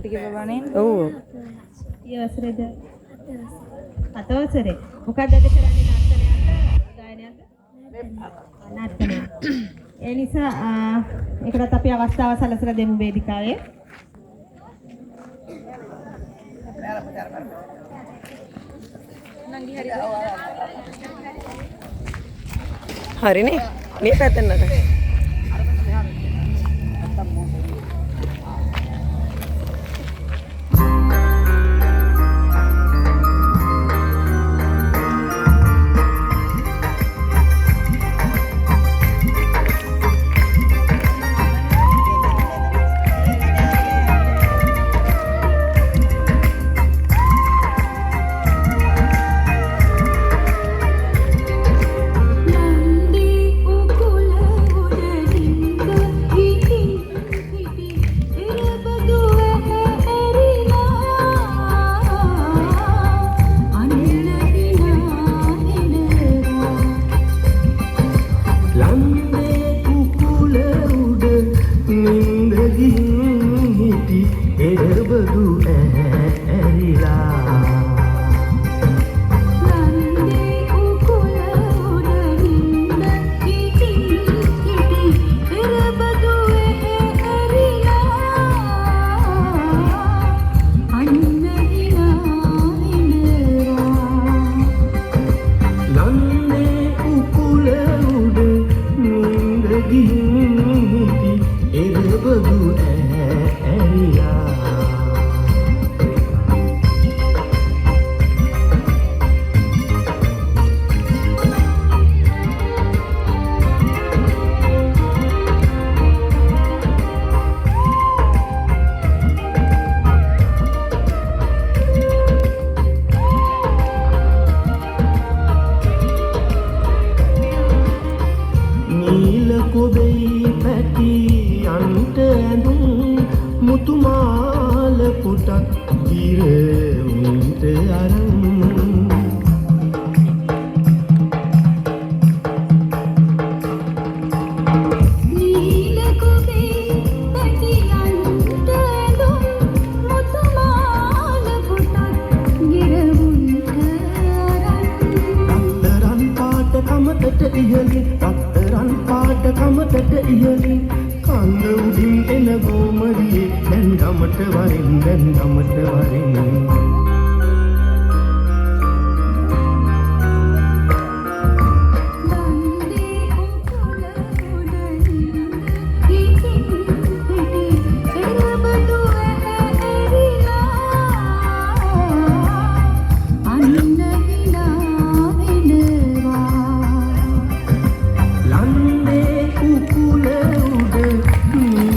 කිව්වනේ. ඔව්. ඊවසරේද? අතවසරේ. මොකක්ද අද කරන්නේ නර්තනයක්ද? ගායනයක්ද? නර්තනයක්. ඒ නිසා ඒකටත් අපි අවස්ථාව සැලසලා දෙමු වේදිකාවේ. හරිනේ. මේ පැත්තෙන් නට. මුතුමාල පුටක් ගිර උන්ට අරන් නීල කොබේ පැටියන්ට ඇඳුම් මුතුමාල පුටක් ගිර උන්ට අරන් රත්තරන් පාට කමතට ඉහළින් රත්තරන් පාට කමතට ඉහළින් කඳ උඩින් එන ගෝමරියේ දැන් ගමට වරින්